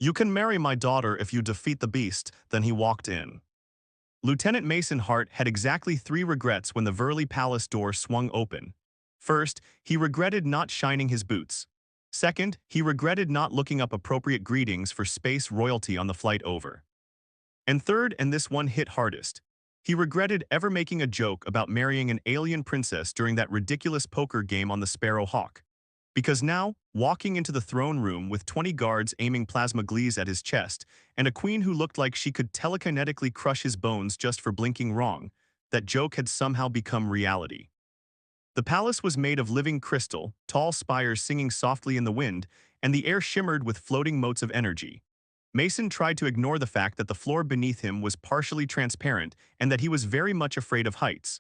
You can marry my daughter if you defeat the beast. Then he walked in. Lieutenant Mason Hart had exactly 3 regrets when the Verley Palace door swung open. First, he regretted not shining his boots. Second, he regretted not looking up appropriate greetings for space royalty on the flight over. And third, and this one hit hardest, he regretted ever making a joke about marrying an alien princess during that ridiculous poker game on the Sparrow Hawk. Because now, walking into the throne room with 20 guards aiming plasma glees at his chest, and a queen who looked like she could telekinetically crush his bones just for blinking wrong, that joke had somehow become reality. The palace was made of living crystal, tall spires singing softly in the wind, and the air shimmered with floating motes of energy. Mason tried to ignore the fact that the floor beneath him was partially transparent and that he was very much afraid of heights.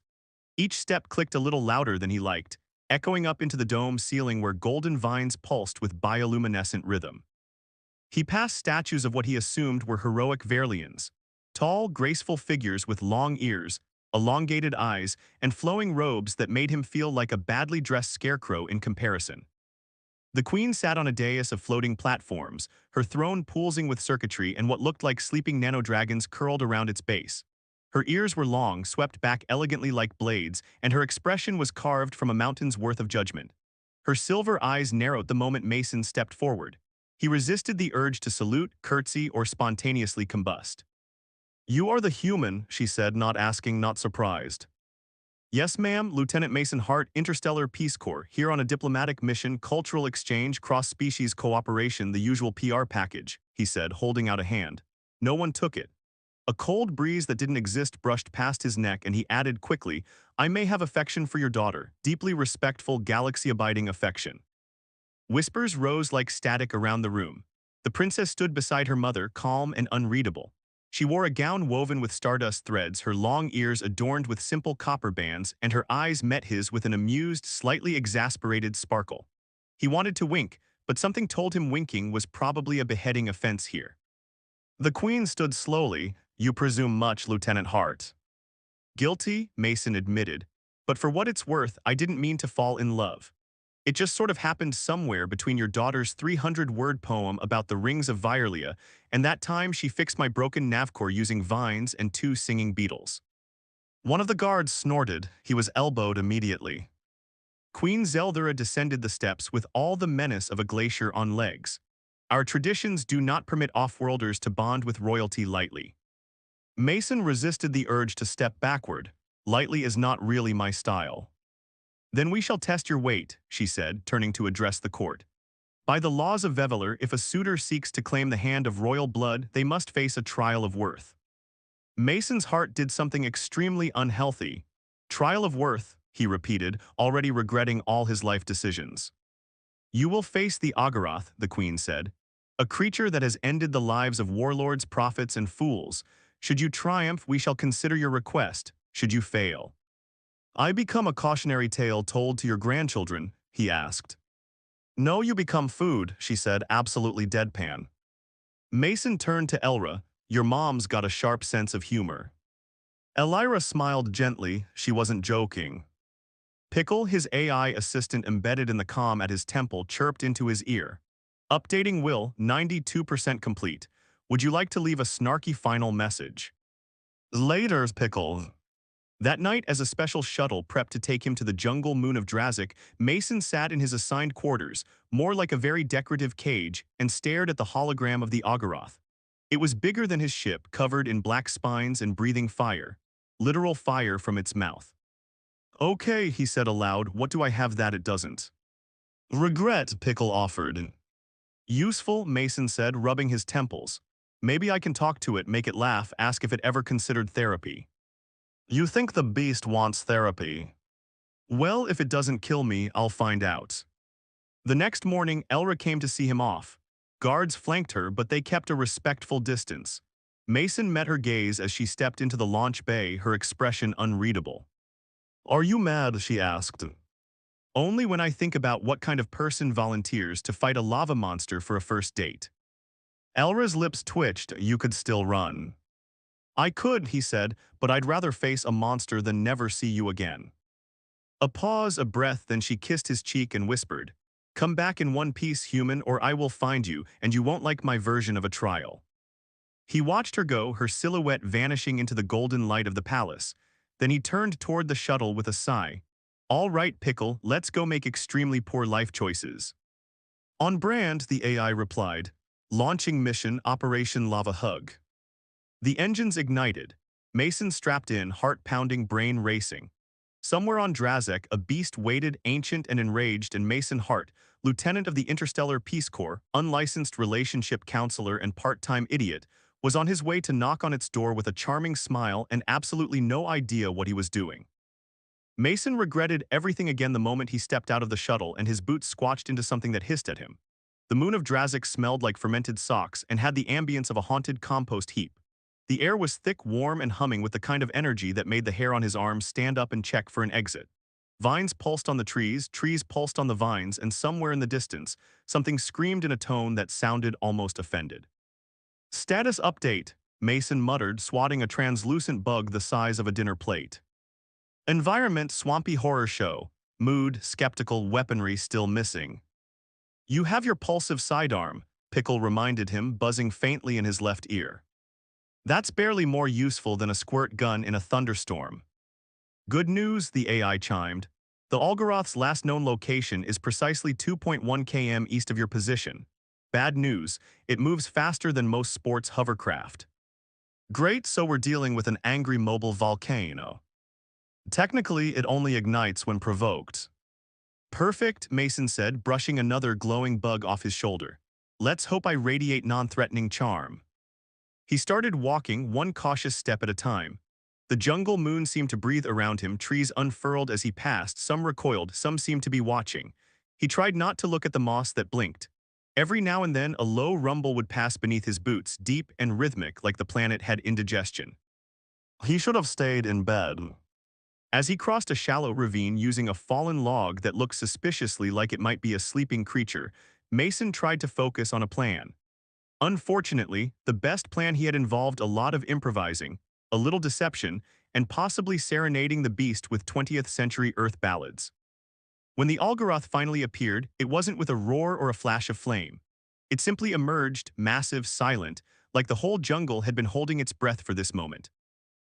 Each step clicked a little louder than he liked, echoing up into the dome ceiling where golden vines pulsed with bioluminescent rhythm. He passed statues of what he assumed were heroic Verlians, tall, graceful figures with long ears, elongated eyes, and flowing robes that made him feel like a badly dressed scarecrow in comparison. The queen sat on a dais of floating platforms, her throne pulsing with circuitry and what looked like sleeping nanodragons curled around its base. Her ears were long, swept back elegantly like blades, and her expression was carved from a mountain's worth of judgment. Her silver eyes narrowed the moment Mason stepped forward. He resisted the urge to salute, curtsy, or spontaneously combust. "You are the human," she said, not asking, not surprised. "Yes, ma'am, Lieutenant Mason Hart, Interstellar Peace Corps, here on a diplomatic mission, cultural exchange, cross-species cooperation, the usual PR package," he said, holding out a hand. No one took it. A cold breeze that didn't exist brushed past his neck and he added quickly, "I may have affection for your daughter, deeply respectful, galaxy-abiding affection." Whispers rose like static around the room. The princess stood beside her mother, calm and unreadable. She wore a gown woven with stardust threads, her long ears adorned with simple copper bands, and her eyes met his with an amused, slightly exasperated sparkle. He wanted to wink, but something told him winking was probably a beheading offense here. The queen stood slowly. "You presume much, Lieutenant Hart." "Guilty," Mason admitted. "But for what it's worth, I didn't mean to fall in love. It just sort of happened somewhere between your daughter's 300-word poem about the rings of Vyrlia and that time she fixed my broken navcore using vines and 2 singing beetles." One of the guards snorted. He was elbowed immediately. Queen Zeldura descended the steps with all the menace of a glacier on legs. "Our traditions do not permit off-worlders to bond with royalty lightly." Mason resisted the urge to step backward. "Lightly is not really my style." "Then we shall test your weight," she said, turning to address the court. "By the laws of Veveler, if a suitor seeks to claim the hand of royal blood, they must face a trial of worth." Mason's heart did something extremely unhealthy. "Trial of worth," he repeated, already regretting all his life decisions. "You will face the Agarath," the queen said, "a creature that has ended the lives of warlords, prophets, and fools. Should you triumph, we shall consider your request. Should you fail, I become a cautionary tale told to your grandchildren," he asked. "No, you become food," she said, absolutely deadpan. Mason turned to Elra. "Your mom's got a sharp sense of humor." Elira smiled gently. She wasn't joking. Pickle, his AI assistant embedded in the comm at his temple, chirped into his ear. "Updating will, 92% complete. Would you like to leave a snarky final message?" "Later, Pickle." That night, as a special shuttle prepped to take him to the jungle moon of Drazik, Mason sat in his assigned quarters, more like a very decorative cage, and stared at the hologram of the Agarath. It was bigger than his ship, covered in black spines and breathing fire. Literal fire from its mouth. "Okay," he said aloud, "what do I have that it doesn't?" "Regret," Pickle offered. "Useful," Mason said, rubbing his temples. "Maybe I can talk to it, make it laugh, ask if it ever considered therapy." "You think the beast wants therapy?" "Well, if it doesn't kill me, I'll find out." The next morning, Elra came to see him off. Guards flanked her, but they kept a respectful distance. Mason met her gaze as she stepped into the launch bay, her expression unreadable. "Are you mad?" she asked. "Only when I think about what kind of person volunteers to fight a lava monster for a first date." Elra's lips twitched. "You could still run." "I could," he said, "but I'd rather face a monster than never see you again." A pause, a breath, then she kissed his cheek and whispered, Come back in one piece, human, or I will find you, and you won't like my version of a trial. He watched her go, her silhouette vanishing into the golden light of the palace. Then he turned toward the shuttle with a sigh. All right, Pickle, let's go make extremely poor life choices. On brand, the AI replied. Launching mission Operation Lava Hug. The engines ignited. Mason strapped in, heart-pounding, brain racing. Somewhere on Drazek, a beast waited, ancient and enraged, and Mason Hart, lieutenant of the Interstellar Peace Corps, unlicensed relationship counselor and part-time idiot, was on his way to knock on its door with a charming smile and absolutely no idea what he was doing. Mason regretted everything again the moment he stepped out of the shuttle and his boots squashed into something that hissed at him. The moon of Drazek smelled like fermented socks and had the ambience of a haunted compost heap. The air was thick, warm, and humming with the kind of energy that made the hair on his arms stand up and check for an exit. Vines pulsed on the trees pulsed on the vines, and somewhere in the distance, something screamed in a tone that sounded almost offended. Status update, Mason muttered, swatting a translucent bug the size of a dinner plate. Environment swampy horror show. Mood skeptical, weaponry still missing. You have your pulsive sidearm, Pickle reminded him, buzzing faintly in his left ear. That's barely more useful than a squirt gun in a thunderstorm. Good news, the AI chimed. The Algoroth's last known location is precisely 2.1 km east of your position. Bad news, it moves faster than most sports hovercraft. Great, so we're dealing with an angry mobile volcano. Technically, it only ignites when provoked. Perfect, Mason said, brushing another glowing bug off his shoulder. Let's hope I radiate non-threatening charm. He started walking, one cautious step at a time. The jungle moon seemed to breathe around him, trees unfurled as he passed, some recoiled, some seemed to be watching. He tried not to look at the moss that blinked. Every now and then, a low rumble would pass beneath his boots, deep and rhythmic like the planet had indigestion. He should have stayed in bed. As he crossed a shallow ravine using a fallen log that looked suspiciously like it might be a sleeping creature, Mason tried to focus on a plan. Unfortunately, the best plan he had involved a lot of improvising, a little deception, and possibly serenading the beast with 20th century Earth ballads. When the Algoroth finally appeared, it wasn't with a roar or a flash of flame. It simply emerged, massive, silent, like the whole jungle had been holding its breath for this moment.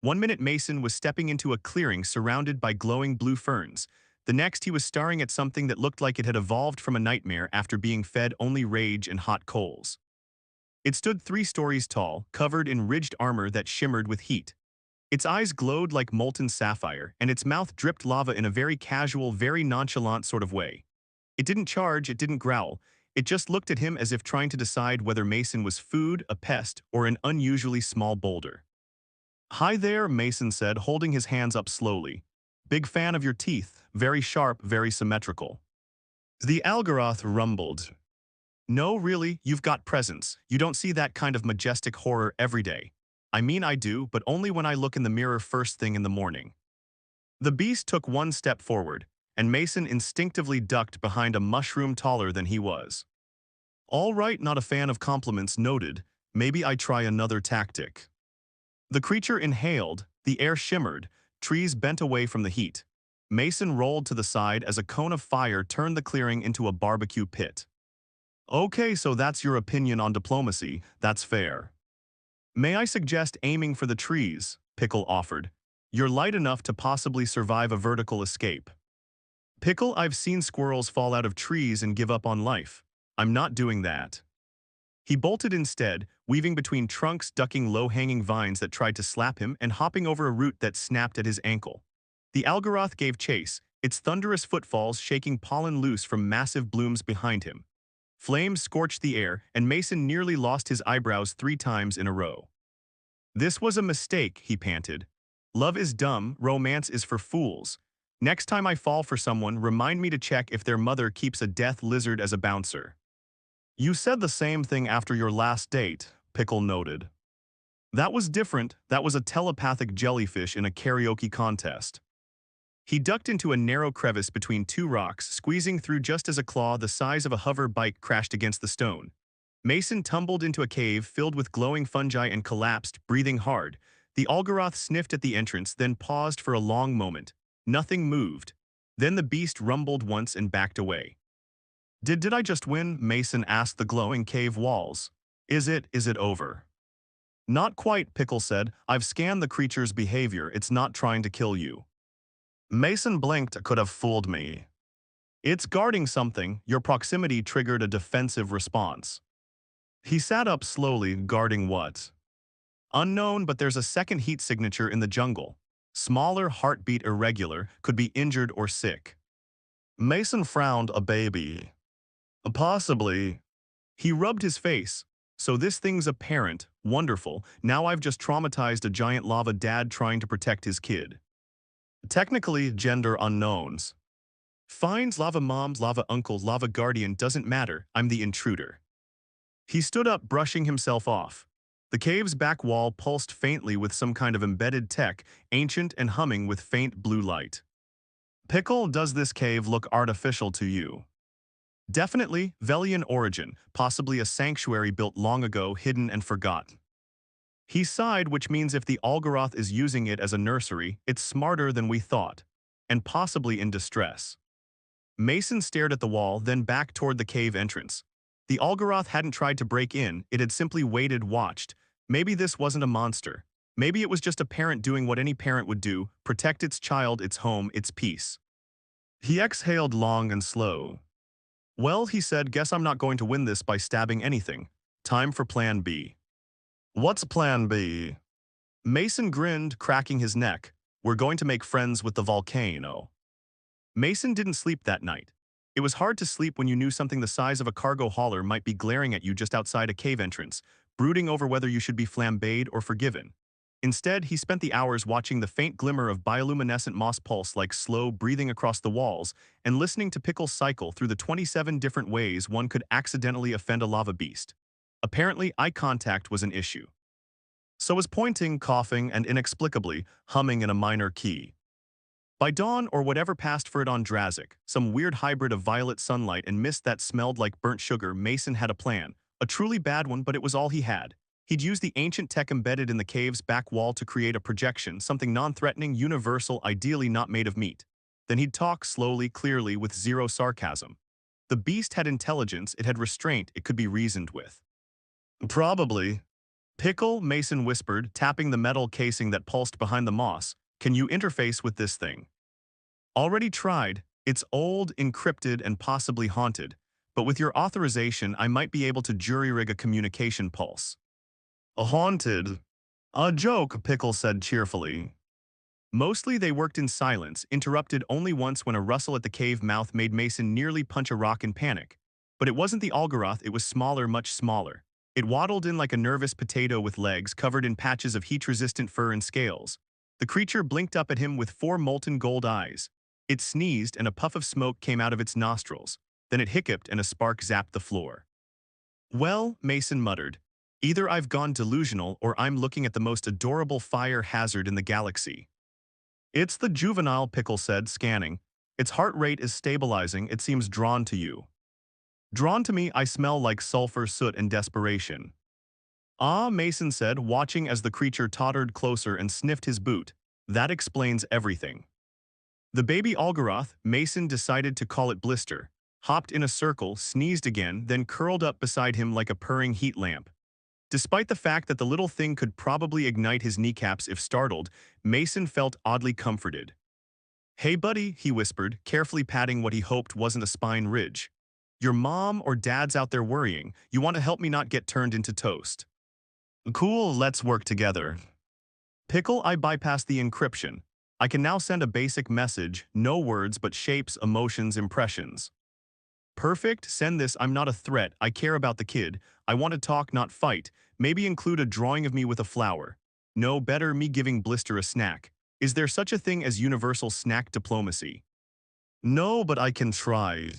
One minute Mason was stepping into a clearing surrounded by glowing blue ferns. The next he was staring at something that looked like it had evolved from a nightmare after being fed only rage and hot coals. It stood 3 stories tall, covered in ridged armor that shimmered with heat. Its eyes glowed like molten sapphire, and its mouth dripped lava in a very casual, very nonchalant sort of way. It didn't charge, it didn't growl. It just looked at him as if trying to decide whether Mason was food, a pest, or an unusually small boulder. Hi there, Mason said, holding his hands up slowly. Big fan of your teeth, very sharp, very symmetrical. The Algoroth rumbled. No, really, you've got presence. You don't see that kind of majestic horror every day. I mean, I do, but only when I look in the mirror first thing in the morning. The beast took one step forward, and Mason instinctively ducked behind a mushroom taller than he was. All right, not a fan of compliments noted. Maybe I try another tactic. The creature inhaled, the air shimmered, trees bent away from the heat. Mason rolled to the side as a cone of fire turned the clearing into a barbecue pit. Okay, so that's your opinion on diplomacy, that's fair. May I suggest aiming for the trees, Pickle offered. You're light enough to possibly survive a vertical escape. Pickle, I've seen squirrels fall out of trees and give up on life. I'm not doing that. He bolted instead, weaving between trunks, ducking low-hanging vines that tried to slap him and hopping over a root that snapped at his ankle. The Algoroth gave chase, its thunderous footfalls shaking pollen loose from massive blooms behind him. Flames scorched the air, and Mason nearly lost his eyebrows 3 times in a row. This was a mistake, he panted. Love is dumb, romance is for fools. Next time I fall for someone, remind me to check if their mother keeps a death lizard as a bouncer. You said the same thing after your last date, Pickle noted. That was different, that was a telepathic jellyfish in a karaoke contest. He ducked into a narrow crevice between 2 rocks, squeezing through just as a claw the size of a hover bike crashed against the stone. Mason tumbled into a cave filled with glowing fungi and collapsed, breathing hard. The Algoroth sniffed at the entrance, then paused for a long moment. Nothing moved. Then the beast rumbled once and backed away. Did I just win? Mason asked the glowing cave walls. Is it over? Not quite, Pickle said. I've scanned the creature's behavior. It's not trying to kill you. Mason blinked. Could have fooled me. It's guarding something. Your proximity triggered a defensive response. He sat up slowly, guarding what? Unknown, but there's a second heat signature in the jungle. Smaller, heartbeat irregular, could be injured or sick. Mason frowned. A baby. Possibly. He rubbed his face. So this thing's a parent. Wonderful. Now I've just traumatized a giant lava dad trying to protect his kid. Technically, gender unknowns. Fines, lava moms, lava uncles, lava guardian, doesn't matter. I'm the intruder. He stood up, brushing himself off. The cave's back wall pulsed faintly with some kind of embedded tech, ancient and humming with faint blue light. Pickle, does this cave look artificial to you? Definitely, Velian origin, possibly a sanctuary built long ago, hidden and forgotten. He sighed, which means if the Algoroth is using it as a nursery, it's smarter than we thought, and possibly in distress. Mason stared at the wall, then back toward the cave entrance. The Algoroth hadn't tried to break in, it had simply waited, watched. Maybe this wasn't a monster. Maybe it was just a parent doing what any parent would do, protect its child, its home, its peace. He exhaled long and slow. Well, he said, guess I'm not going to win this by stabbing anything. Time for plan B. What's plan B? Mason grinned, cracking his neck. We're going to make friends with the volcano. Mason didn't sleep that night. It was hard to sleep when you knew something the size of a cargo hauler might be glaring at you just outside a cave entrance, brooding over whether you should be flambéed or forgiven. Instead, he spent the hours watching the faint glimmer of bioluminescent moss pulse like slow breathing across the walls and listening to Pickle's cycle through the 27 different ways one could accidentally offend a lava beast. Apparently, eye contact was an issue. So was pointing, coughing, and inexplicably humming in a minor key. By dawn, or whatever passed for it on Drazik, some weird hybrid of violet sunlight and mist that smelled like burnt sugar, Mason had a plan. A truly bad one, but it was all he had. He'd use the ancient tech embedded in the cave's back wall to create a projection, something non-threatening, universal, ideally not made of meat. Then he'd talk slowly, clearly, with zero sarcasm. The beast had intelligence, it had restraint, it could be reasoned with. Probably. Pickle, Mason whispered, tapping the metal casing that pulsed behind the moss. Can you interface with this thing? Already tried. It's old, encrypted, and possibly haunted. But with your authorization, I might be able to jury-rig a communication pulse. A haunted? A joke, Pickle said cheerfully. Mostly they worked in silence, interrupted only once when a rustle at the cave mouth made Mason nearly punch a rock in panic. But it wasn't the Algoroth, it was smaller, much smaller. It waddled in like a nervous potato with legs covered in patches of heat-resistant fur and scales. The creature blinked up at him with 4 molten gold eyes. It sneezed and a puff of smoke came out of its nostrils. Then it hiccuped and a spark zapped the floor. Well, Mason muttered, either I've gone delusional or I'm looking at the most adorable fire hazard in the galaxy. It's the juvenile, Pickle said, scanning. Its heart rate is stabilizing, it seems drawn to you. Drawn to me, I smell like sulfur, soot, and desperation. Ah, Mason said, watching as the creature tottered closer and sniffed his boot. That explains everything. The baby Algoroth, Mason decided to call it Blister, hopped in a circle, sneezed again, then curled up beside him like a purring heat lamp. Despite the fact that the little thing could probably ignite his kneecaps if startled, Mason felt oddly comforted. Hey buddy, he whispered, carefully patting what he hoped wasn't a spine ridge. Your mom or dad's out there worrying. You want to help me not get turned into toast. Cool, let's work together. Pickle, I bypassed the encryption. I can now send a basic message, no words but shapes, emotions, impressions. Perfect, send this. I'm not a threat, I care about the kid. I want to talk, not fight. Maybe include a drawing of me with a flower. No, better, me giving Blister a snack. Is there such a thing as universal snack diplomacy? No, but I can try.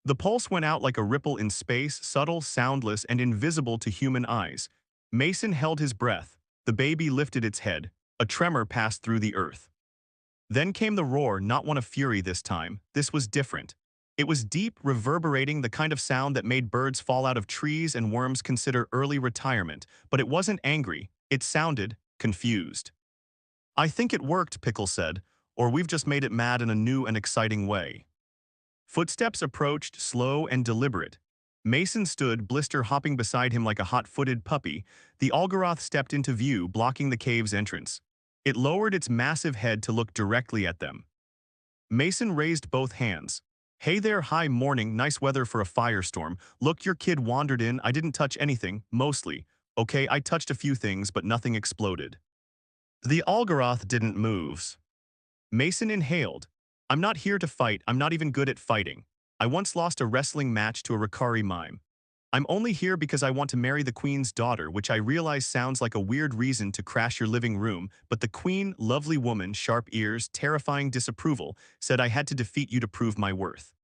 The pulse went out like a ripple in space, subtle, soundless, and invisible to human eyes. Mason held his breath. The baby lifted its head. A tremor passed through the earth. Then came the roar, not one of fury this time. This was different. It was deep, reverberating, the kind of sound that made birds fall out of trees and worms consider early retirement. But it wasn't angry. It sounded confused. I think it worked, Pickle said, or we've just made it mad in a new and exciting way. Footsteps approached, slow and deliberate. Mason stood, Blister hopping beside him like a hot-footed puppy. The Algoroth stepped into view, blocking the cave's entrance. It lowered its massive head to look directly at them. Mason raised both hands. Hey there, hi morning, nice weather for a firestorm. Look, your kid wandered in, I didn't touch anything, mostly. Okay, I touched a few things, but nothing exploded. The Algoroth didn't move. Mason inhaled. I'm not here to fight, I'm not even good at fighting. I once lost a wrestling match to a Ricari mime. I'm only here because I want to marry the queen's daughter, which I realize sounds like a weird reason to crash your living room, but the queen, lovely woman, sharp ears, terrifying disapproval, said I had to defeat you to prove my worth.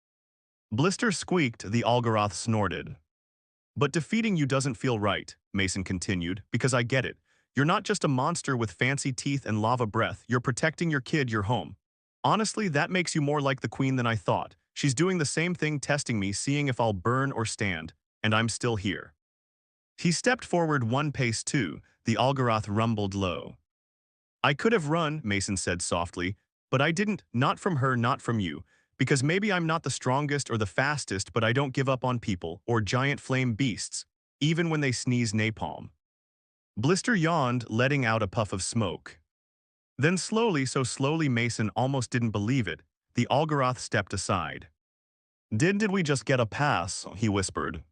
Blister squeaked, the Algoroth snorted. But defeating you doesn't feel right, Mason continued, because I get it. You're not just a monster with fancy teeth and lava breath, you're protecting your kid, your home. Honestly, that makes you more like the queen than I thought. She's doing the same thing, testing me, seeing if I'll burn or stand, and I'm still here. He stepped forward one pace too, the Algoroth rumbled low. I could have run, Mason said softly, but I didn't, not from her, not from you, because maybe I'm not the strongest or the fastest, but I don't give up on people or giant flame beasts, even when they sneeze napalm. Blister yawned, letting out a puff of smoke. Then slowly, so slowly Mason almost didn't believe it, the Algoroth stepped aside. Did we just get a pass? He whispered.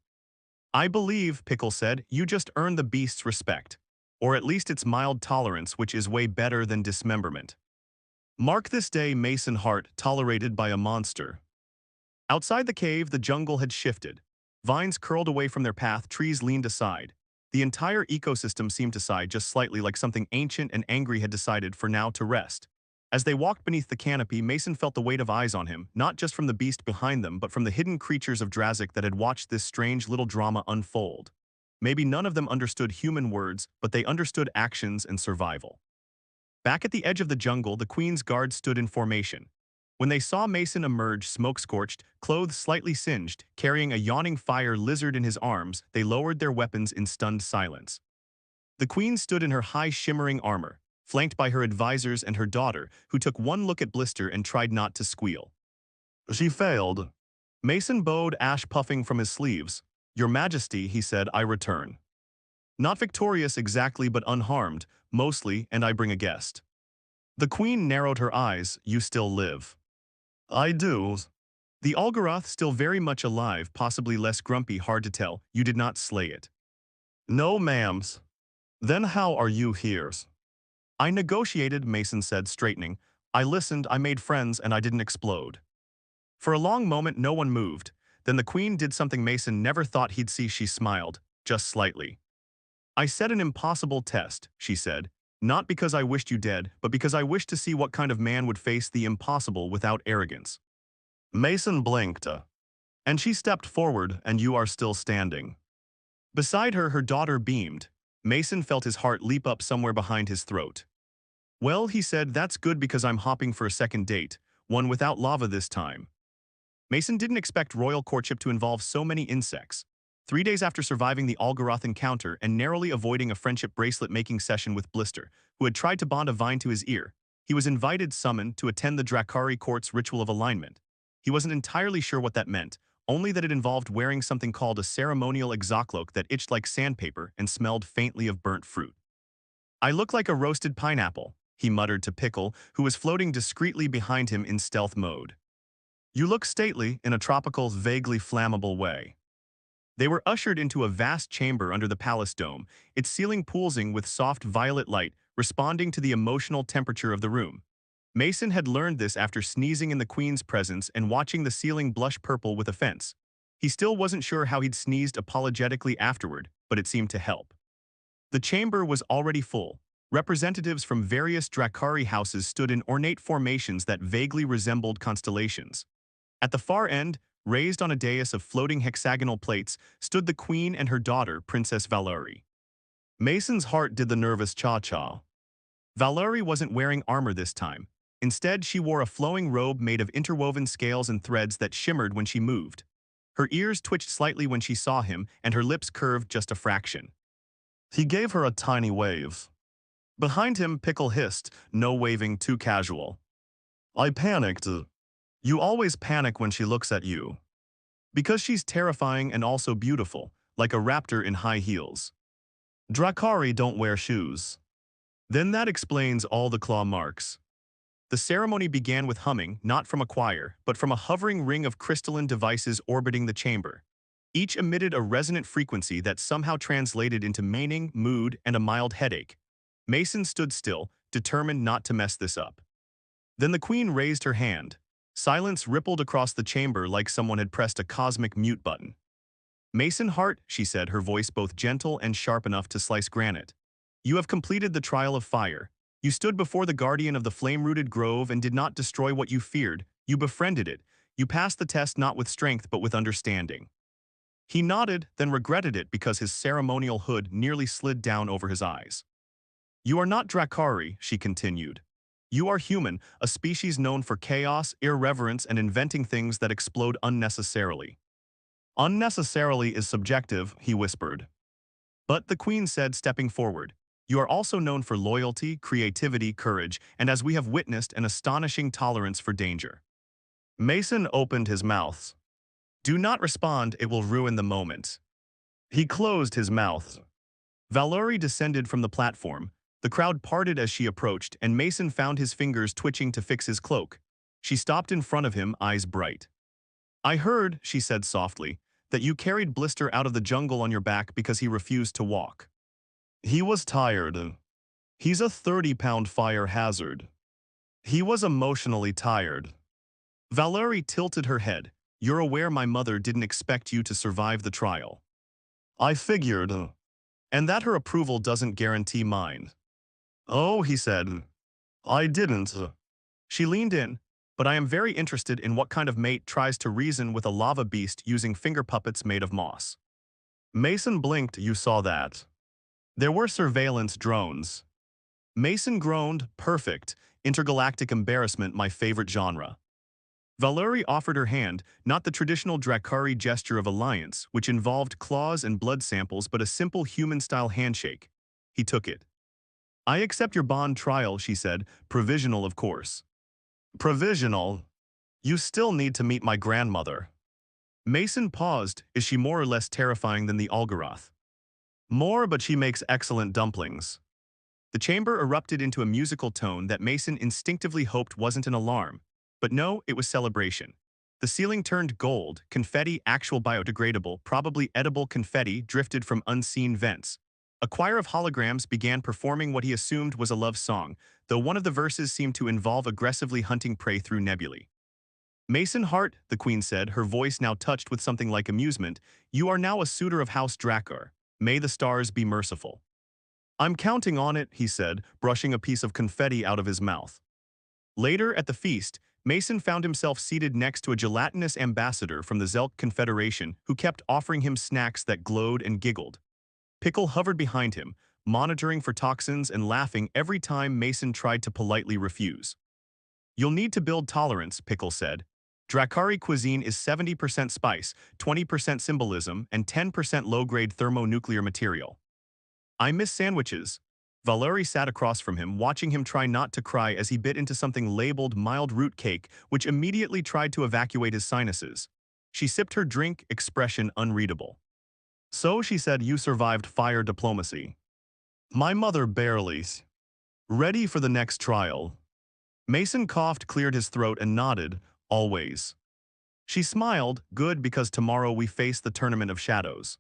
I believe, Pickle said, you just earned the beast's respect. Or at least its mild tolerance, which is way better than dismemberment. Mark this day, Mason Hart, tolerated by a monster. Outside the cave, the jungle had shifted. Vines curled away from their path, trees leaned aside. The entire ecosystem seemed to sigh just slightly, like something ancient and angry had decided for now to rest. As they walked beneath the canopy, Mason felt the weight of eyes on him, not just from the beast behind them, but from the hidden creatures of Drazik that had watched this strange little drama unfold. Maybe none of them understood human words, but they understood actions and survival. Back at the edge of the jungle, the Queen's guard stood in formation. When they saw Mason emerge, smoke-scorched, clothes slightly singed, carrying a yawning fire lizard in his arms, they lowered their weapons in stunned silence. The Queen stood in her high shimmering armor, flanked by her advisors and her daughter, who took one look at Blister and tried not to squeal. She failed. Mason bowed, ash puffing from his sleeves. Your Majesty, he said, I return. Not victorious exactly, but unharmed, mostly, and I bring a guest. The Queen narrowed her eyes. You still live. I do. The Algoroth, still very much alive, possibly less grumpy, hard to tell. You did not slay it. No, ma'ams. Then how are you here? I negotiated, Mason said, straightening. I listened, I made friends, and I didn't explode. For a long moment, no one moved. Then the Queen did something Mason never thought he'd see. She smiled, just slightly. I set an impossible test, she said. Not because I wished you dead, but because I wished to see what kind of man would face the impossible without arrogance. Mason blinked. And she stepped forward, and you are still standing. Beside her, her daughter beamed. Mason felt his heart leap up somewhere behind his throat. Well, he said, that's good because I'm hopping for a second date, one without lava this time. Mason didn't expect royal courtship to involve so many insects. 3 days after surviving the Algoroth encounter and narrowly avoiding a friendship bracelet-making session with Blister, who had tried to bond a vine to his ear, he was summoned to attend the Drakari court's ritual of alignment. He wasn't entirely sure what that meant, only that it involved wearing something called a ceremonial exocloak that itched like sandpaper and smelled faintly of burnt fruit. I look like a roasted pineapple, he muttered to Pickle, who was floating discreetly behind him in stealth mode. You look stately in a tropical, vaguely flammable way. They were ushered into a vast chamber under the palace dome, its ceiling pulsing with soft violet light, responding to the emotional temperature of the room. Mason had learned this after sneezing in the Queen's presence and watching the ceiling blush purple with offense. He still wasn't sure how he'd sneezed apologetically afterward, but it seemed to help. The chamber was already full. Representatives from various Drakari houses stood in ornate formations that vaguely resembled constellations. At the far end, raised on a dais of floating hexagonal plates, stood the Queen and her daughter, Princess Valerie. Mason's heart did the nervous cha-cha. Valerie wasn't wearing armor this time. Instead, she wore a flowing robe made of interwoven scales and threads that shimmered when she moved. Her ears twitched slightly when she saw him, and her lips curved just a fraction. He gave her a tiny wave. Behind him, Pickle hissed, no waving, too casual. I panicked. You always panic when she looks at you. Because she's terrifying and also beautiful, like a raptor in high heels. Drakari don't wear shoes. Then that explains all the claw marks. The ceremony began with humming, not from a choir, but from a hovering ring of crystalline devices orbiting the chamber. Each emitted a resonant frequency that somehow translated into meaning, mood, and a mild headache. Mason stood still, determined not to mess this up. Then the queen raised her hand. Silence rippled across the chamber like someone had pressed a cosmic mute button. Mason Hart, she said, her voice both gentle and sharp enough to slice granite. You have completed the trial of fire. You stood before the guardian of the flame-rooted grove and did not destroy what you feared. You befriended it. You passed the test not with strength but with understanding. He nodded, then regretted it because his ceremonial hood nearly slid down over his eyes. You are not Drakari, she continued. You are human, a species known for chaos, irreverence, and inventing things that explode unnecessarily. Unnecessarily is subjective, he whispered. But the queen said, stepping forward, you are also known for loyalty, creativity, courage, and as we have witnessed, an astonishing tolerance for danger. Mason opened his mouth. Do not respond, it will ruin the moment. He closed his mouth. Valerie descended from the platform. The crowd parted as she approached, and Mason found his fingers twitching to fix his cloak. She stopped in front of him, eyes bright. I heard, she said softly, that you carried Blister out of the jungle on your back because he refused to walk. He was tired. He's a 30-pound fire hazard. He was emotionally tired. Valerie tilted her head. You're aware my mother didn't expect you to survive the trial. I figured. And that her approval doesn't guarantee mine. Oh, he said. I didn't. She leaned in, but I am very interested in what kind of mate tries to reason with a lava beast using finger puppets made of moss. Mason blinked, you saw that. There were surveillance drones. Mason groaned, perfect, intergalactic embarrassment, my favorite genre. Valerie offered her hand, not the traditional Drakari gesture of alliance, which involved claws and blood samples, but a simple human-style handshake. He took it. I accept your bond trial, she said, provisional of course. Provisional? You still need to meet my grandmother. Mason paused. Is she more or less terrifying than the Algarath? More, but she makes excellent dumplings. The chamber erupted into a musical tone that Mason instinctively hoped wasn't an alarm. But no, it was celebration. The ceiling turned gold, confetti, actual biodegradable, probably edible confetti drifted from unseen vents. A choir of holograms began performing what he assumed was a love song, though one of the verses seemed to involve aggressively hunting prey through nebulae. Mason Hart, the queen said, her voice now touched with something like amusement, you are now a suitor of House Drakar. May the stars be merciful. I'm counting on it, he said, brushing a piece of confetti out of his mouth. Later, at the feast, Mason found himself seated next to a gelatinous ambassador from the Zelk Confederation who kept offering him snacks that glowed and giggled. Pickle hovered behind him, monitoring for toxins and laughing every time Mason tried to politely refuse. You'll need to build tolerance, Pickle said. Drakari cuisine is 70% spice, 20% symbolism, and 10% low-grade thermonuclear material. I miss sandwiches. Valerie sat across from him, watching him try not to cry as he bit into something labeled mild root cake, which immediately tried to evacuate his sinuses. She sipped her drink, expression unreadable. So, she said, you survived fire diplomacy. My mother barely. Ready for the next trial. Mason coughed, cleared his throat, and nodded, always. She smiled, good, because tomorrow we face the Tournament of Shadows.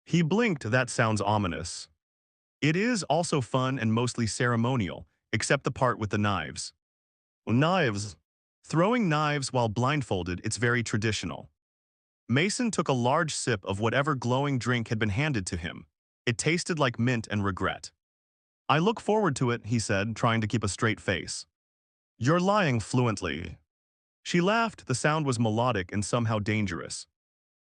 He blinked, that sounds ominous. It is also fun and mostly ceremonial, except the part with the knives. Knives. Throwing knives while blindfolded, it's very traditional. Mason took a large sip of whatever glowing drink had been handed to him. It tasted like mint and regret. I look forward to it, he said, trying to keep a straight face. You're lying fluently. She laughed, the sound was melodic and somehow dangerous.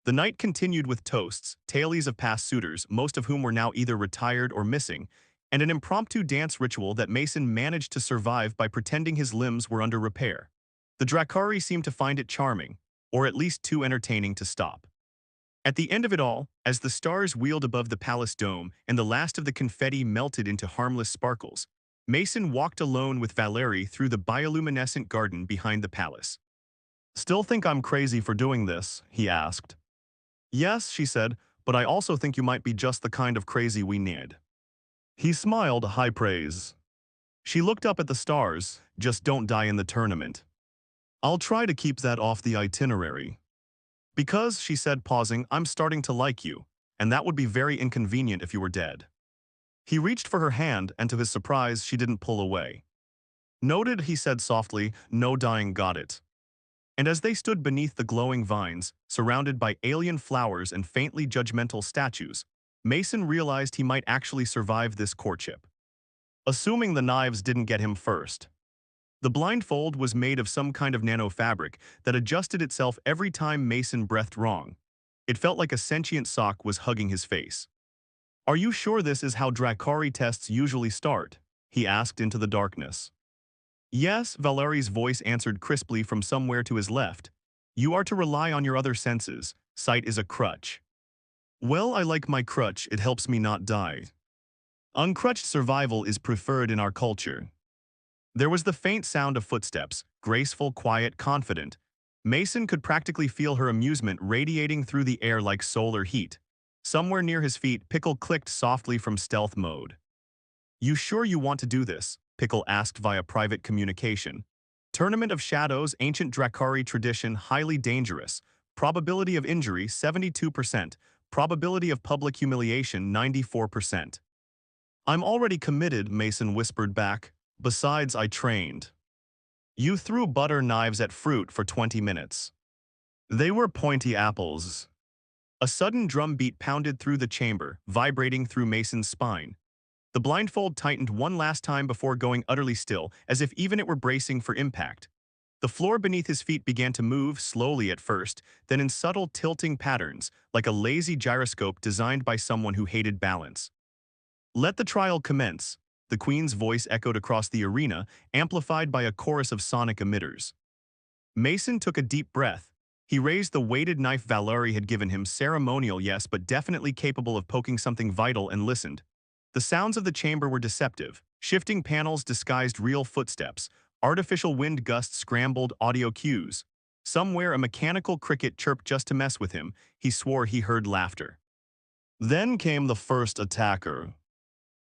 The night continued with toasts, tales of past suitors, most of whom were now either retired or missing, and an impromptu dance ritual that Mason managed to survive by pretending his limbs were under repair. The Drakari seemed to find it charming, or at least too entertaining to stop. At the end of it all, as the stars wheeled above the palace dome and the last of the confetti melted into harmless sparkles, Mason walked alone with Valerie through the bioluminescent garden behind the palace. Still think I'm crazy for doing this? He asked. Yes, she said, but I also think you might be just the kind of crazy we need. He smiled high praise. She looked up at the stars. Just don't die in the tournament. I'll try to keep that off the itinerary. Because, she said, pausing, I'm starting to like you, and that would be very inconvenient if you were dead. He reached for her hand, and to his surprise, she didn't pull away. Noted, he said softly, no dying, got it. And as they stood beneath the glowing vines, surrounded by alien flowers and faintly judgmental statues, Mason realized he might actually survive this courtship. Assuming the knives didn't get him first. The blindfold was made of some kind of nanofabric that adjusted itself every time Mason breathed wrong. It felt like a sentient sock was hugging his face. Are you sure this is how Dracari tests usually start? He asked into the darkness. Yes, Valeri's voice answered crisply from somewhere to his left. You are to rely on your other senses. Sight is a crutch. Well, I like my crutch, it helps me not die. Uncrutched survival is preferred in our culture. There was the faint sound of footsteps, graceful, quiet, confident. Mason could practically feel her amusement radiating through the air like solar heat. Somewhere near his feet, Pickle clicked softly from stealth mode. You sure you want to do this? Pickle asked via private communication. Tournament of Shadows, ancient Dracari tradition, highly dangerous. Probability of injury, 72%. Probability of public humiliation, 94%. I'm already committed, Mason whispered back. Besides, I trained. You threw butter knives at fruit for 20 minutes. They were pointy apples. A sudden drum beat pounded through the chamber, vibrating through Mason's spine. The blindfold tightened one last time before going utterly still, as if even it were bracing for impact. The floor beneath his feet began to move, slowly at first, then in subtle tilting patterns, like a lazy gyroscope designed by someone who hated balance. Let the trial commence, the Queen's voice echoed across the arena, amplified by a chorus of sonic emitters. Mason took a deep breath. He raised the weighted knife Valeri had given him, ceremonial yes, but definitely capable of poking something vital, and listened. The sounds of the chamber were deceptive. Shifting panels disguised real footsteps. Artificial wind gusts scrambled audio cues. Somewhere a mechanical cricket chirped just to mess with him. He swore he heard laughter. Then came the first attacker.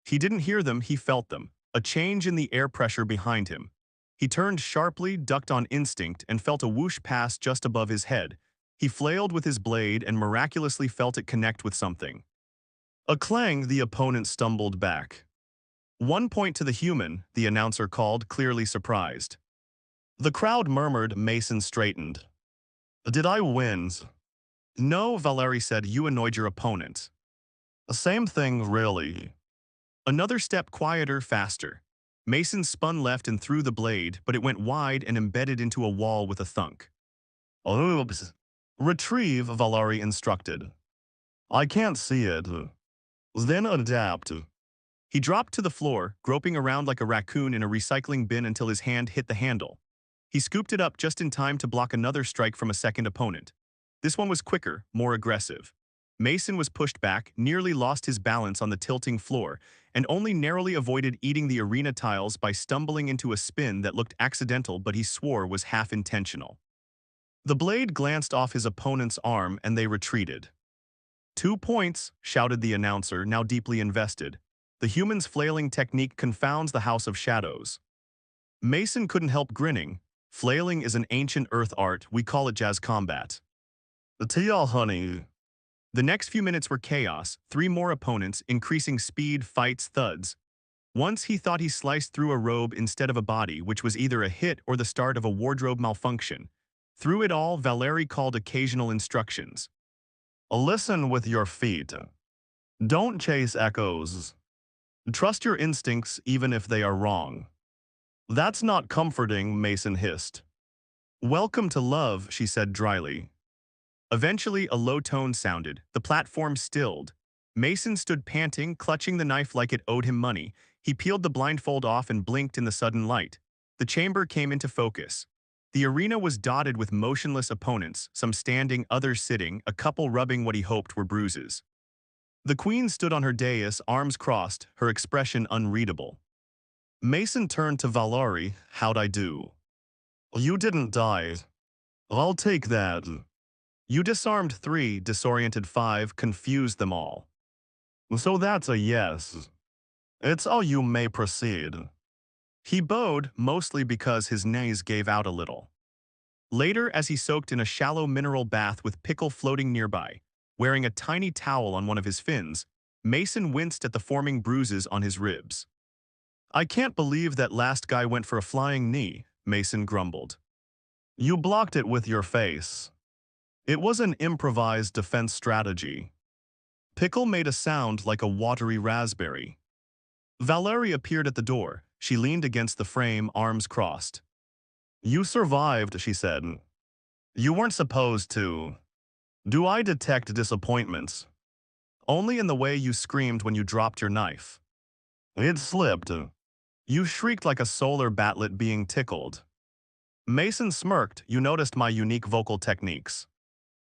He didn't hear them, he felt them. A change in the air pressure behind him. He turned sharply, ducked on instinct, and felt a whoosh pass just above his head. He flailed with his blade and miraculously felt it connect with something. A clang, the opponent stumbled back. 1 point to the human, the announcer called, clearly surprised. The crowd murmured. Mason straightened. Did I win? No, Valeri said, you annoyed your opponent. The same thing, really. Another step, quieter, faster. Mason spun left and threw the blade, but it went wide and embedded into a wall with a thunk. Oops. Retrieve, Valeri instructed. I can't see it. Then adapt. He dropped to the floor, groping around like a raccoon in a recycling bin until his hand hit the handle. He scooped it up just in time to block another strike from a second opponent. This one was quicker, more aggressive. Mason was pushed back, nearly lost his balance on the tilting floor, and only narrowly avoided eating the arena tiles by stumbling into a spin that looked accidental but he swore was half-intentional. The blade glanced off his opponent's arm and they retreated. 2 points, shouted the announcer, now deeply invested. The human's flailing technique confounds the House of Shadows. Mason couldn't help grinning. Flailing is an ancient earth art, we call it jazz combat. The tea, honey. The next few minutes were chaos, 3 more opponents, increasing speed, fights, thuds. Once he thought he sliced through a robe instead of a body, which was either a hit or the start of a wardrobe malfunction. Through it all, Valeri called occasional instructions. Listen with your feet. Don't chase echoes. Trust your instincts even if they are wrong. That's not comforting, Mason hissed. Welcome to love, she said dryly. Eventually, a low tone sounded. The platform stilled. Mason stood panting, clutching the knife like it owed him money. He peeled the blindfold off and blinked in the sudden light. The chamber came into focus. The arena was dotted with motionless opponents, some standing, others sitting, a couple rubbing what he hoped were bruises. The Queen stood on her dais, arms crossed, her expression unreadable. Mason turned to Valeri. How'd I do? You didn't die. I'll take that. You disarmed 3, disoriented 5, confused them all. So that's a yes. It's all you may proceed. He bowed, mostly because his knees gave out a little. Later, as he soaked in a shallow mineral bath with Pickle floating nearby, wearing a tiny towel on one of his fins, Mason winced at the forming bruises on his ribs. I can't believe that last guy went for a flying knee, Mason grumbled. You blocked it with your face. It was an improvised defense strategy. Pickle made a sound like a watery raspberry. Valerie appeared at the door. She leaned against the frame, arms crossed. You survived, she said. You weren't supposed to. Do I detect disappointments? Only in the way you screamed when you dropped your knife. It slipped. You shrieked like a solar batlet being tickled. Mason smirked. You noticed my unique vocal techniques.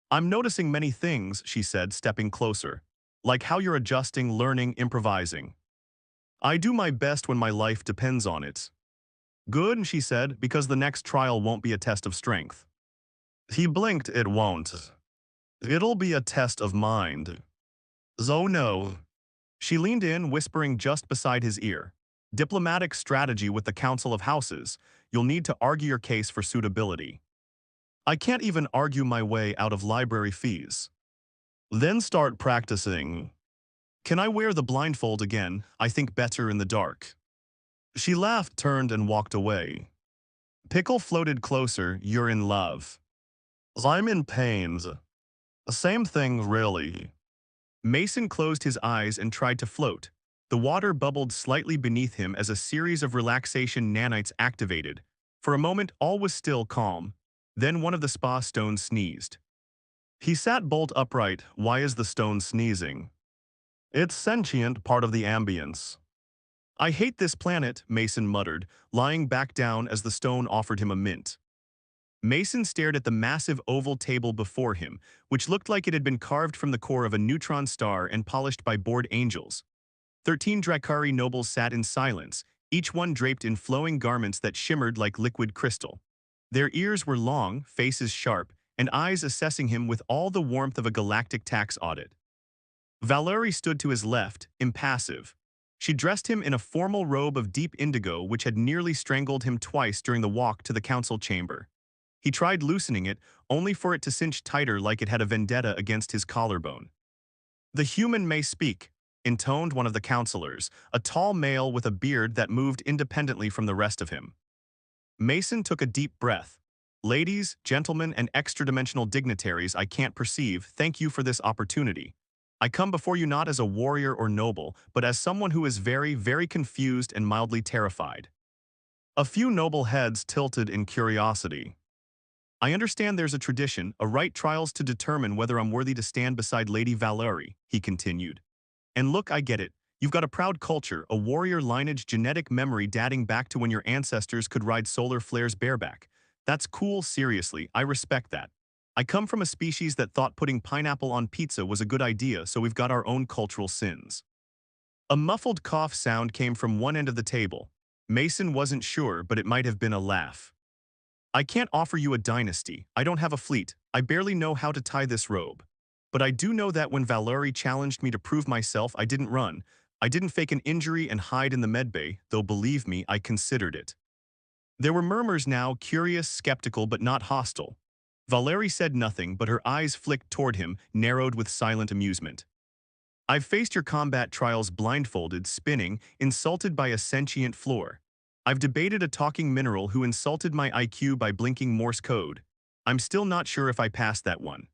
I'm noticing many things, she said, stepping closer. Like how you're adjusting, learning, improvising. I do my best when my life depends on it. Good, she said, because the next trial won't be a test of strength. He blinked. It won't. It'll be a test of mind. Oh no. She leaned in, whispering just beside his ear. Diplomatic strategy with the Council of Houses. You'll need to argue your case for suitability. I can't even argue my way out of library fees. Then start practicing. Can I wear the blindfold again? I think better in the dark. She laughed, turned, and walked away. Pickle floated closer. You're in love. I'm in pain. Same thing, really. Mason closed his eyes and tried to float. The water bubbled slightly beneath him as a series of relaxation nanites activated. For a moment, all was still calm. Then one of the spa stones sneezed. He sat bolt upright. Why is the stone sneezing? It's sentient, part of the ambience. I hate this planet, Mason muttered, lying back down as the stone offered him a mint. Mason stared at the massive oval table before him, which looked like it had been carved from the core of a neutron star and polished by bored angels. 13 Drakari nobles sat in silence, each one draped in flowing garments that shimmered like liquid crystal. Their ears were long, faces sharp, and eyes assessing him with all the warmth of a galactic tax audit. Valerie stood to his left, impassive. She dressed him in a formal robe of deep indigo which had nearly strangled him twice during the walk to the council chamber. He tried loosening it, only for it to cinch tighter like it had a vendetta against his collarbone. The human may speak, intoned one of the counselors, a tall male with a beard that moved independently from the rest of him. Mason took a deep breath. Ladies, gentlemen, and extra-dimensional dignitaries I can't perceive, thank you for this opportunity. I come before you not as a warrior or noble, but as someone who is very, very confused and mildly terrified. A few noble heads tilted in curiosity. I understand there's a tradition, a right trials to determine whether I'm worthy to stand beside Lady Valerie, he continued. And look, I get it. You've got a proud culture, a warrior lineage, genetic memory dating back to when your ancestors could ride solar flares bareback. That's cool, seriously, I respect that. I come from a species that thought putting pineapple on pizza was a good idea, so we've got our own cultural sins. A muffled cough sound came from one end of the table. Mason wasn't sure, but it might have been a laugh. I can't offer you a dynasty. I don't have a fleet. I barely know how to tie this robe. But I do know that when Valerie challenged me to prove myself, I didn't run. I didn't fake an injury and hide in the medbay, though believe me, I considered it. There were murmurs now, curious, skeptical, but not hostile. Valerie said nothing, but her eyes flicked toward him, narrowed with silent amusement. I've faced your combat trials blindfolded, spinning, insulted by a sentient floor. I've debated a talking mineral who insulted my IQ by blinking Morse code. I'm still not sure if I passed that one.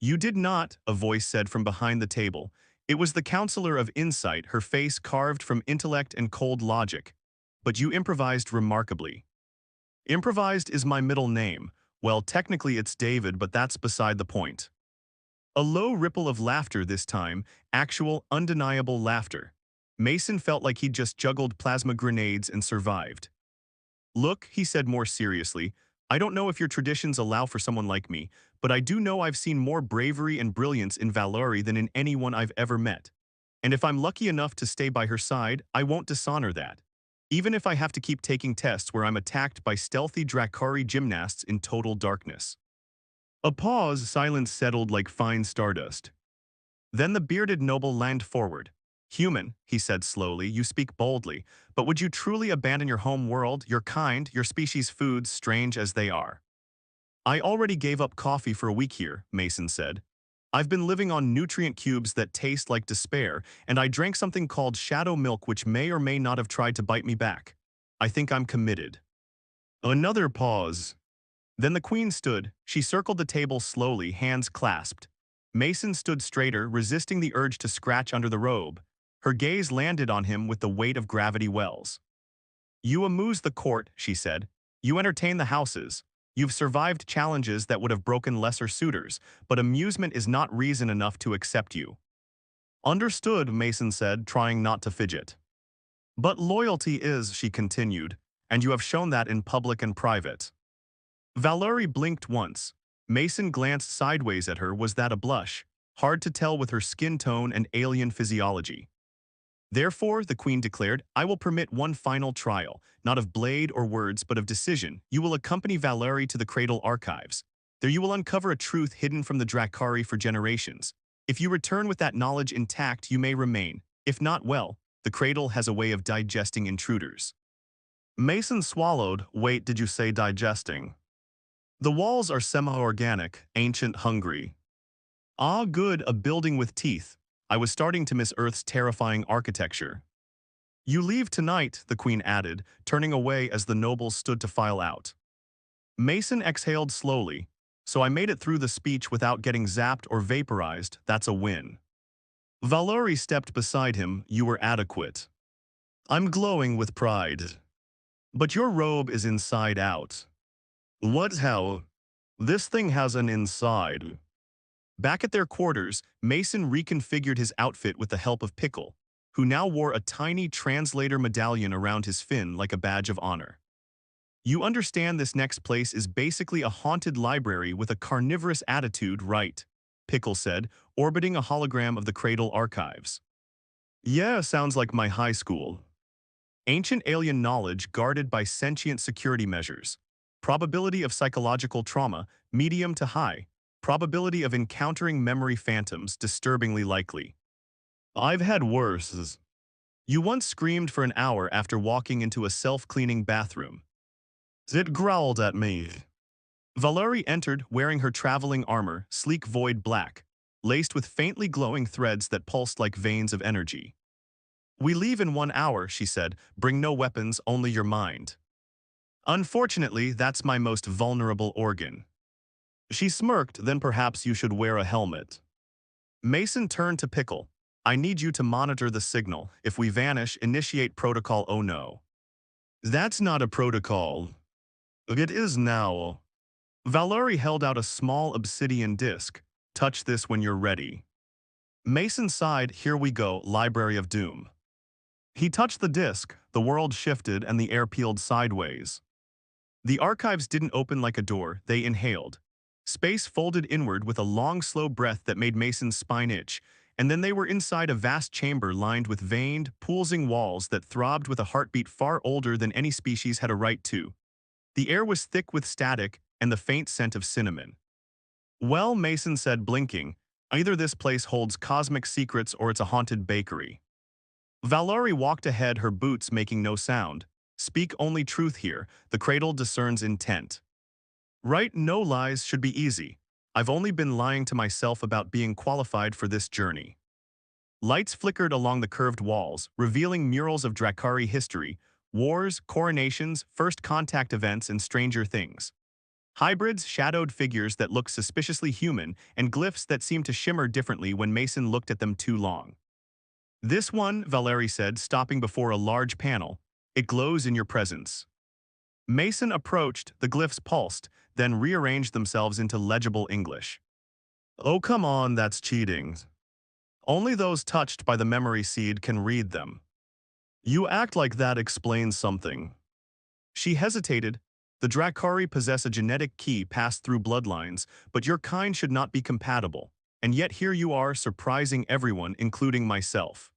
You did not, a voice said from behind the table. It was the counselor of insight, her face carved from intellect and cold logic. But you improvised remarkably. Improvised is my middle name. Well, technically it's David, but that's beside the point. A low ripple of laughter this time, actual, undeniable laughter. Mason felt like he'd just juggled plasma grenades and survived. Look, he said more seriously, I don't know if your traditions allow for someone like me, but I do know I've seen more bravery and brilliance in Valerie than in anyone I've ever met. And if I'm lucky enough to stay by her side, I won't dishonor that. even if I have to keep taking tests where I'm attacked by stealthy Drakari gymnasts in total darkness. A pause, silence settled like fine stardust. Then the bearded noble leaned forward. Human, he said slowly, you speak boldly, but would you truly abandon your home world, your kind, your species' foods, strange as they are? I already gave up coffee for a week here, Mason said. I've been living on nutrient cubes that taste like despair, and I drank something called shadow milk which may or may not have tried to bite me back. I think I'm committed. Another pause. Then the queen stood. She circled the table slowly, hands clasped. Mason stood straighter, resisting the urge to scratch under the robe. Her gaze landed on him with the weight of gravity wells. You amuse the court, she said. You entertain the houses. You've survived challenges that would have broken lesser suitors, but amusement is not reason enough to accept you. Understood, Mason said, trying not to fidget. But loyalty is, she continued, and you have shown that in public and private. Valerie blinked once. Mason glanced sideways at her. Was that a blush? Hard to tell with her skin tone and alien physiology. Therefore, the queen declared, I will permit one final trial, not of blade or words, but of decision. You will accompany Valerie to the Cradle archives. There you will uncover a truth hidden from the Drakari for generations. If you return with that knowledge intact, you may remain. If not, well, the Cradle has a way of digesting intruders. Mason swallowed. Wait, did you say digesting? The walls are semi-organic, ancient, hungry. Ah, good, a building with teeth. I was starting to miss Earth's terrifying architecture. You leave tonight, the queen added, turning away as the nobles stood to file out. Mason exhaled slowly. So I made it through the speech without getting zapped or vaporized. That's a win. Valerie stepped beside him. You were adequate. I'm glowing with pride. But your robe is inside out. What how? This thing has an inside. Back at their quarters, Mason reconfigured his outfit with the help of Pickle, who now wore a tiny translator medallion around his fin like a badge of honor. You understand this next place is basically a haunted library with a carnivorous attitude, right? Pickle said, orbiting a hologram of the Cradle archives. Yeah, sounds like my high school. Ancient alien knowledge guarded by sentient security measures. Probability of psychological trauma, medium to high. Probability of encountering memory phantoms, disturbingly likely. I've had worse. You once screamed for an hour after walking into a self-cleaning bathroom. It growled at me. Valerie entered wearing her traveling armor, sleek void black, laced with faintly glowing threads that pulsed like veins of energy. We leave in 1 hour, she said. Bring no weapons, only your mind. Unfortunately, that's my most vulnerable organ. She smirked, then perhaps you should wear a helmet. Mason turned to Pickle. I need you to monitor the signal. If we vanish, initiate protocol. Oh no. That's not a protocol. It is now. Valerie held out a small obsidian disc. Touch this when you're ready. Mason sighed. Here we go, Library of Doom. He touched the disc, the world shifted and the air peeled sideways. The archives didn't open like a door, they inhaled. Space folded inward with a long, slow breath that made Mason's spine itch, and then they were inside a vast chamber lined with veined, pulsing walls that throbbed with a heartbeat far older than any species had a right to. The air was thick with static and the faint scent of cinnamon. Well, Mason said, blinking, either this place holds cosmic secrets or it's a haunted bakery. Valerie walked ahead, her boots making no sound. Speak only truth here, the Cradle discerns intent. Right, no lies should be easy. I've only been lying to myself about being qualified for this journey. Lights flickered along the curved walls, revealing murals of Drakari history, wars, coronations, first contact events, and stranger things. Hybrids shadowed figures that looked suspiciously human, and glyphs that seemed to shimmer differently when Mason looked at them too long. This one, Valerie said, stopping before a large panel. It glows in your presence. Mason approached, the glyphs pulsed, then rearranged themselves into legible English. Oh, come on, that's cheating. Only those touched by the memory seed can read them. You act like that explains something. She hesitated. The Drakari possess a genetic key passed through bloodlines, but your kind should not be compatible. And yet here you are, surprising everyone, including myself.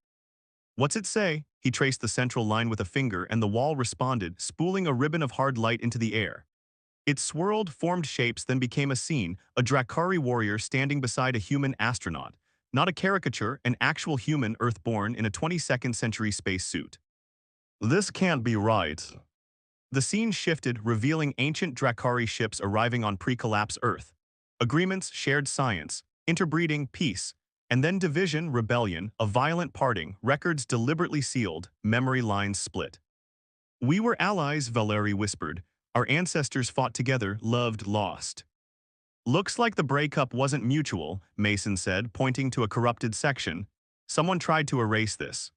What's it say? He traced the central line with a finger and the wall responded, spooling a ribbon of hard light into the air. It swirled, formed shapes, then became a scene, a Drakari warrior standing beside a human astronaut. Not a caricature, an actual human Earthborn in a 22nd century spacesuit. This can't be right. The scene shifted, revealing ancient Drakari ships arriving on pre-collapse Earth. Agreements, shared science, interbreeding, peace, and then division, rebellion, a violent parting, records deliberately sealed, memory lines split. We were allies, Valeri whispered. Our ancestors fought together, loved, lost. Looks like the breakup wasn't mutual, Mason said, pointing to a corrupted section. Someone tried to erase this.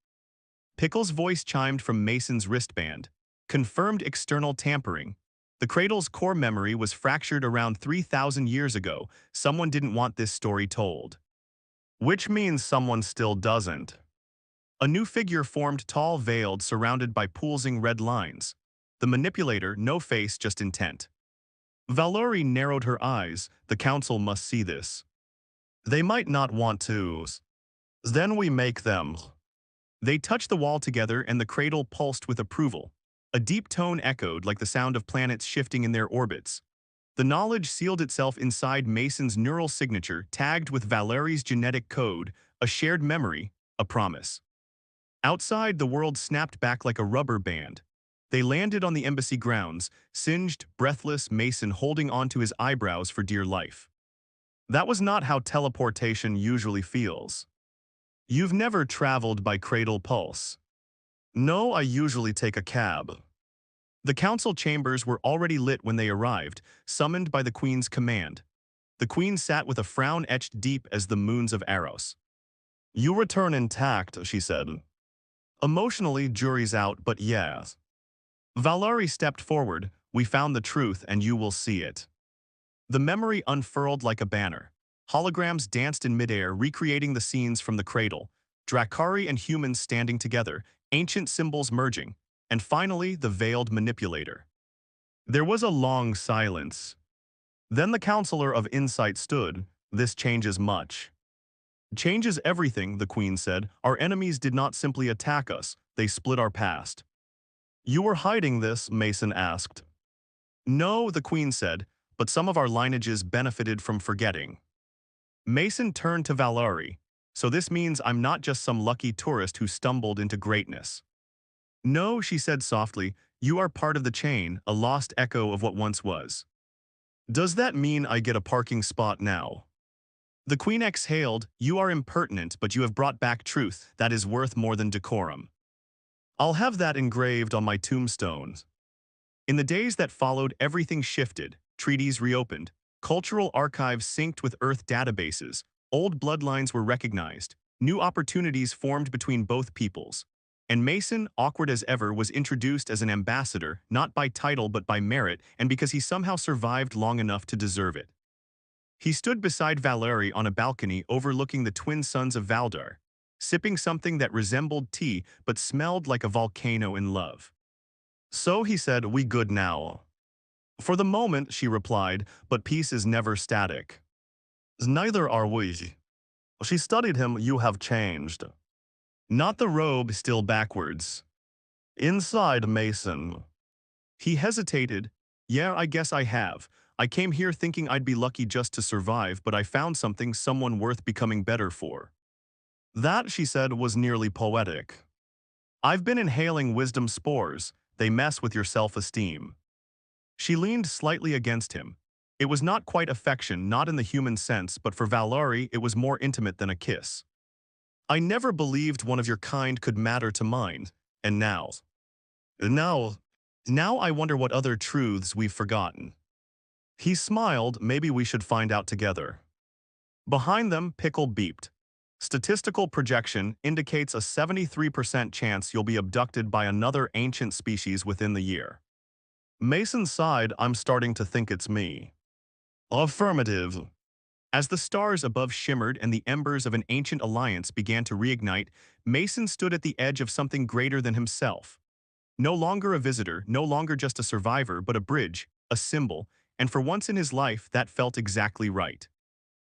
Pickle's voice chimed from Mason's wristband. Confirmed external tampering. The cradle's core memory was fractured around 3,000 years ago. Someone didn't want this story told. Which means someone still doesn't. A new figure formed, tall, veiled, surrounded by pulsing red lines. The manipulator, no face, just intent. Valori narrowed her eyes. The council must see this. They might not want to. Then we make them. They touched the wall together and the cradle pulsed with approval. A deep tone echoed like the sound of planets shifting in their orbits. The knowledge sealed itself inside Mason's neural signature, tagged with Valeri's genetic code, a shared memory, a promise. Outside, the world snapped back like a rubber band. They landed on the embassy grounds, singed, breathless, Mason holding onto his eyebrows for dear life. That was not how teleportation usually feels. You've never traveled by cradle pulse. No, I usually take a cab. The council chambers were already lit when they arrived, summoned by the Queen's command. The Queen sat with a frown etched deep as the moons of Eros. You return intact, she said. Emotionally, jury's out, but yes. Valari stepped forward. We found the truth and you will see it. The memory unfurled like a banner. Holograms danced in midair, recreating the scenes from the cradle. Drakari and humans standing together, ancient symbols merging, and finally the veiled manipulator. There was a long silence. Then the Counselor of Insight stood. This changes much. Changes everything, the Queen said. Our enemies did not simply attack us, they split our past. You were hiding this, Mason asked. No, the Queen said, but some of our lineages benefited from forgetting. Mason turned to Valari. So this means I'm not just some lucky tourist who stumbled into greatness. No, she said softly, you are part of the chain, a lost echo of what once was. Does that mean I get a parking spot now? The Queen exhaled, you are impertinent, but you have brought back truth that is worth more than decorum. I'll have that engraved on my tombstone. In the days that followed, everything shifted, treaties reopened, cultural archives synced with Earth databases, old bloodlines were recognized, new opportunities formed between both peoples. And Mason, awkward as ever, was introduced as an ambassador, not by title but by merit, and because he somehow survived long enough to deserve it. He stood beside Valeri on a balcony overlooking the twin suns of Valdar, sipping something that resembled tea but smelled like a volcano in love. So he said, we good now. For the moment, she replied, but peace is never static. Neither are we. She studied him, you have changed. Not the robe, still backwards. Inside, Mason. He hesitated. Yeah, I guess I have. I came here thinking I'd be lucky just to survive, but I found something, someone worth becoming better for. That, she said, was nearly poetic. I've been inhaling wisdom spores. They mess with your self-esteem. She leaned slightly against him. It was not quite affection, not in the human sense, but for Valari it was more intimate than a kiss. I never believed one of your kind could matter to mine, and now I wonder what other truths we've forgotten. He smiled, maybe we should find out together. Behind them, Pickle beeped. Statistical projection indicates a 73% chance you'll be abducted by another ancient species within the year. Mason sighed, I'm starting to think it's me. Affirmative. As the stars above shimmered and the embers of an ancient alliance began to reignite, Mason stood at the edge of something greater than himself. No longer a visitor, no longer just a survivor, but a bridge, a symbol, and for once in his life that felt exactly right.